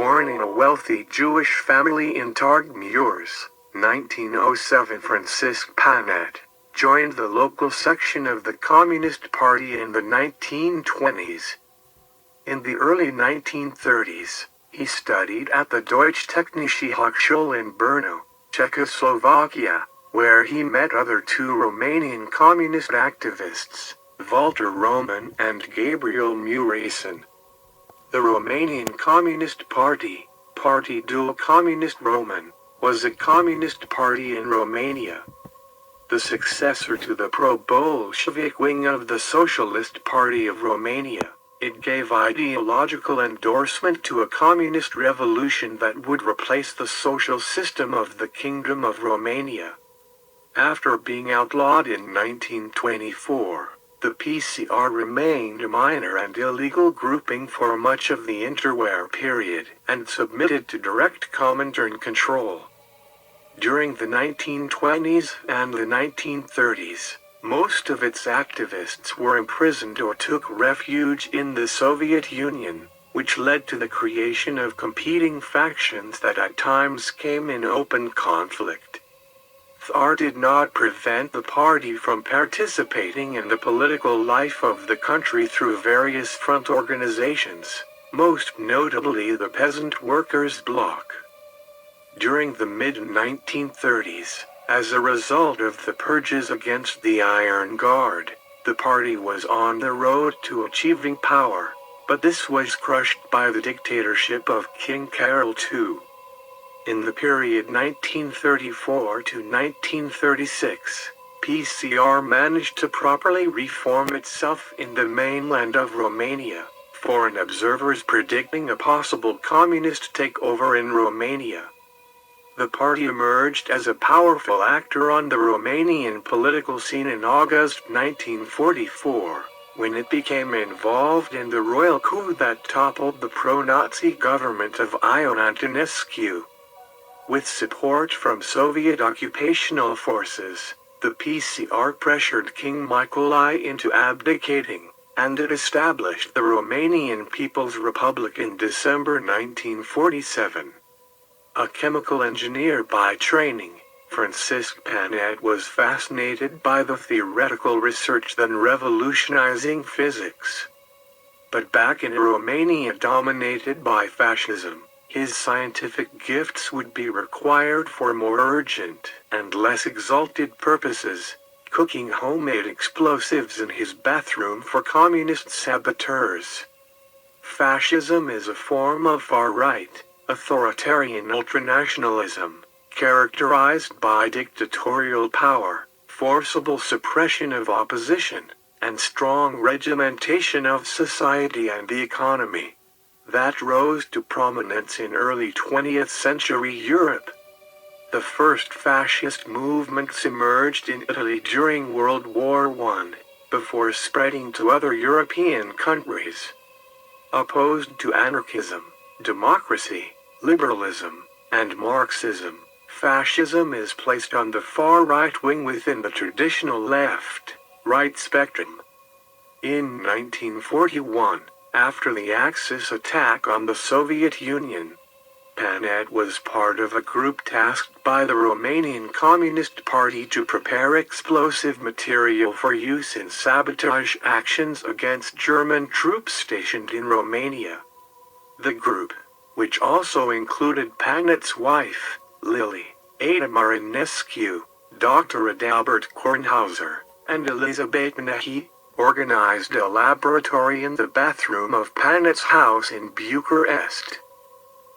Born in a wealthy Jewish family in Targ-Mures, 1907, Francisc Panet joined the local section of the Communist Party in the 1920s. In the early 1930s, he studied at the Deutsche Technische Hochschule in Brno, Czechoslovakia, where he met other two Romanian communist activists, Walter Roman and Gabriel Muresan. The Romanian Communist Party, Partidul Comunist Roman, was a communist party in Romania. The successor to the pro-Bolshevik wing of the Socialist Party of Romania, it gave ideological endorsement to a communist revolution that would replace the social system of the Kingdom of Romania. After being outlawed in 1924, the PCR remained a minor and illegal grouping for much of the interwar period and submitted to direct Comintern control. During the 1920s and the 1930s, most of its activists were imprisoned or took refuge in the Soviet Union, which led to the creation of competing factions that at times came in open conflict. THR did not prevent the party from participating in the political life of the country through various front organizations, most notably the Peasant Workers' Bloc. During the mid-1930s, as a result of the purges against the Iron Guard, the party was on the road to achieving power, but this was crushed by the dictatorship of King Carol II. In the period 1934 to 1936, PCR managed to properly reform itself in the mainland of Romania, foreign observers predicting a possible communist takeover in Romania. The party emerged as a powerful actor on the Romanian political scene in August 1944, when it became involved in the royal coup that toppled the pro-Nazi government of Ion Antonescu. With support from Soviet occupational forces, the PCR pressured King Nicolae into abdicating, and it established the Romanian People's Republic in December 1947. A chemical engineer by training, Francisc Panet was fascinated by the theoretical research then revolutionizing physics. But back in a Romania dominated by fascism, his scientific gifts would be required for more urgent and less exalted purposes, cooking homemade explosives in his bathroom for communist saboteurs. Fascism is a form of far-right, authoritarian ultranationalism, characterized by dictatorial power, forcible suppression of opposition, and strong regimentation of society and the economy. That rose to prominence in early 20th century Europe. The first fascist movements emerged in Italy during World War I, before spreading to other European countries. Opposed to anarchism, democracy, liberalism, and Marxism, fascism is placed on the far right wing within the traditional left-right spectrum. In 1941, after the Axis attack on the Soviet Union, Panet was part of a group tasked by the Romanian Communist Party to prepare explosive material for use in sabotage actions against German troops stationed in Romania. The group, which also included Panet's wife, Lily, Ada Marinescu, Dr. Adalbert Kornhauser, and Elizabeth Nahi, organized a laboratory in the bathroom of Panet's house in Bucharest.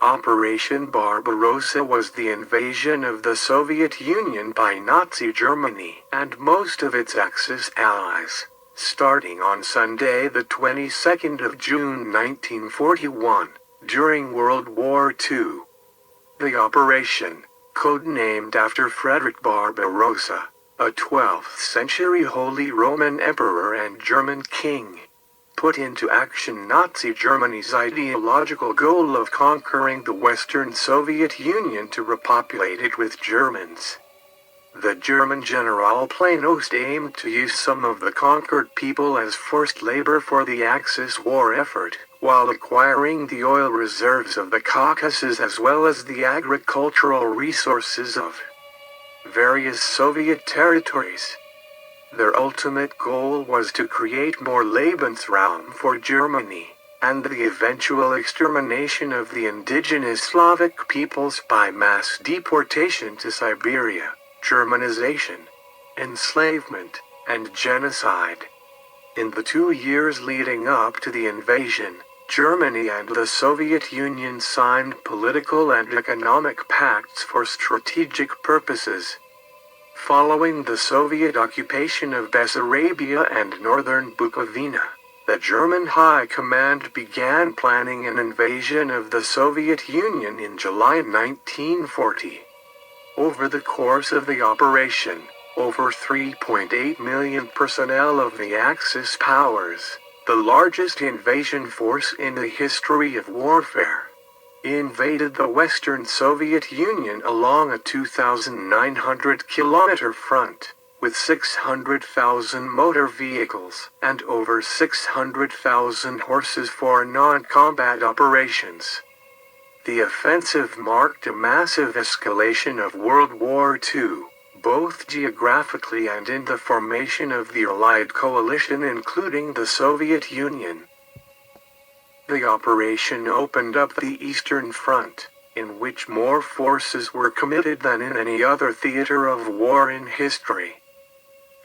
Operation Barbarossa was the invasion of the Soviet Union by Nazi Germany and most of its Axis allies, starting on Sunday the 22nd of June 1941, during World War II. The operation, codenamed after Frederick Barbarossa, a 12th century Holy Roman Emperor and German king, put into action Nazi Germany's ideological goal of conquering the Western Soviet Union to repopulate it with Germans. The German general Planost aimed to use some of the conquered people as forced labor for the Axis war effort, while acquiring the oil reserves of the Caucasus as well as the agricultural resources of various Soviet territories. Their ultimate goal was to create more Lebensraum for Germany, and the eventual extermination of the indigenous Slavic peoples by mass deportation to Siberia, Germanization, enslavement, and genocide. In the 2 years leading up to the invasion, Germany and the Soviet Union signed political and economic pacts for strategic purposes. Following the Soviet occupation of Bessarabia and northern Bukovina, the German High Command began planning an invasion of the Soviet Union in July 1940. Over the course of the operation, over 3.8 million personnel of the Axis powers, the largest invasion force in the history of warfare, invaded the Western Soviet Union along a 2,900-kilometer front, with 600,000 motor vehicles and over 600,000 horses for non-combat operations. The offensive marked a massive escalation of World War II, both geographically and in the formation of the Allied coalition including the Soviet Union. The operation opened up the Eastern Front, in which more forces were committed than in any other theater of war in history.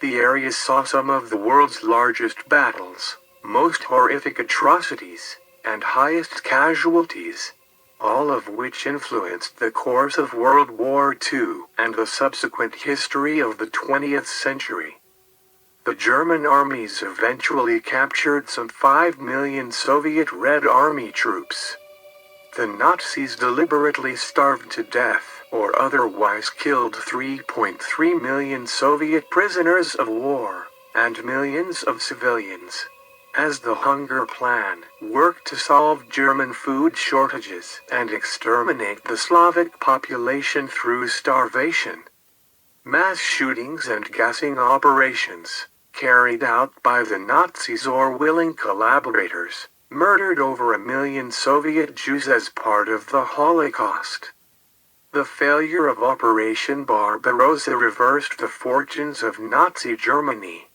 The area saw some of the world's largest battles, most horrific atrocities, and highest casualties, all of which influenced the course of World War II and the subsequent history of the 20th century. The German armies eventually captured some 5 million Soviet Red Army troops. The Nazis deliberately starved to death or otherwise killed 3.3 million Soviet prisoners of war, and millions of civilians, as the Hunger Plan worked to solve German food shortages and exterminate the Slavic population through starvation. Mass shootings and gassing operations, carried out by the Nazis or willing collaborators, murdered over 1 million Soviet Jews as part of the Holocaust. The failure of Operation Barbarossa reversed the fortunes of Nazi Germany.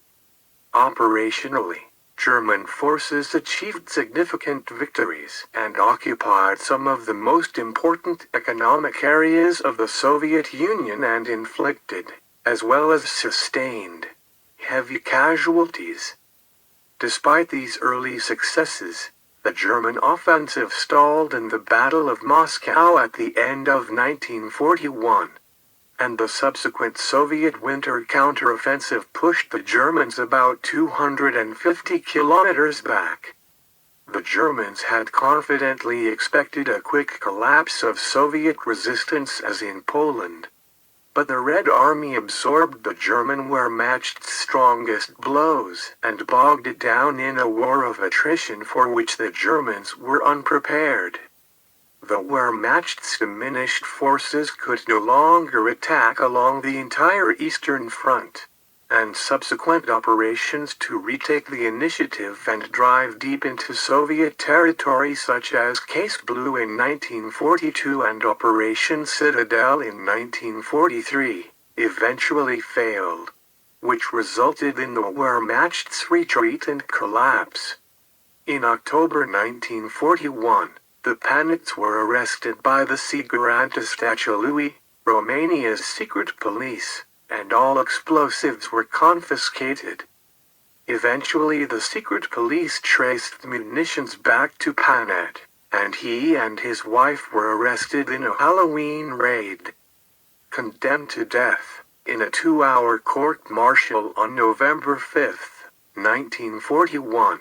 Operationally, German forces achieved significant victories and occupied some of the most important economic areas of the Soviet Union and inflicted, as well as sustained, heavy casualties. Despite these early successes, the German offensive stalled in the Battle of Moscow at the end of 1941, and the subsequent Soviet winter counteroffensive pushed the Germans about 250 kilometers back. The Germans had confidently expected a quick collapse of Soviet resistance as in Poland. But the Red Army absorbed the German Wehrmacht's strongest blows and bogged it down in a war of attrition for which the Germans were unprepared. The Wehrmacht's diminished forces could no longer attack along the entire Eastern Front, and subsequent operations to retake the initiative and drive deep into Soviet territory such as Case Blue in 1942 and Operation Citadel in 1943, eventually failed, which resulted in the Wehrmacht's retreat and collapse. In October 1941, the Panets were arrested by the Sigurantastatului, Romania's secret police, and all explosives were confiscated. Eventually the secret police traced munitions back to Panet, and he and his wife were arrested in a Halloween raid. Condemned to death, in a 2-hour court-martial on November 5, 1941.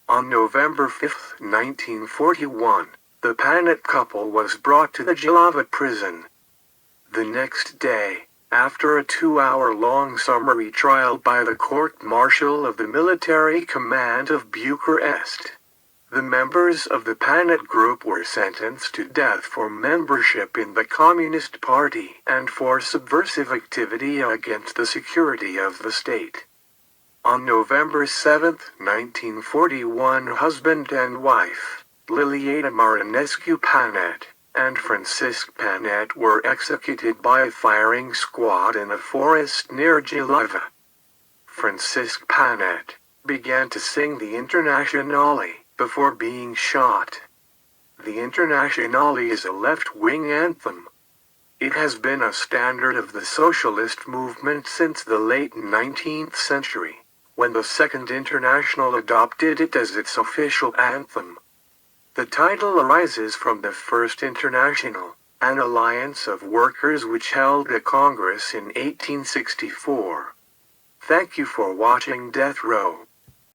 On November 5, 1941, the Panet couple was brought to the Jilava prison. The next day, after a 2-hour-long summary trial by the court-martial of the military command of Bucharest, The members of the Panet group were sentenced to death for membership in the Communist Party and for subversive activity against the security of the state. On November 7, 1941, husband and wife, Liliana Marinescu Panet and Francisc Panet, were executed by a firing squad in a forest near Gilava. Francisc Panet began to sing the Internationale before being shot. The Internationale is a left-wing anthem. It has been a standard of the socialist movement since the late 19th century, when the Second International adopted it as its official anthem. The title arises from the First International, an alliance of workers which held a congress in 1864. Thank you for watching Death Row.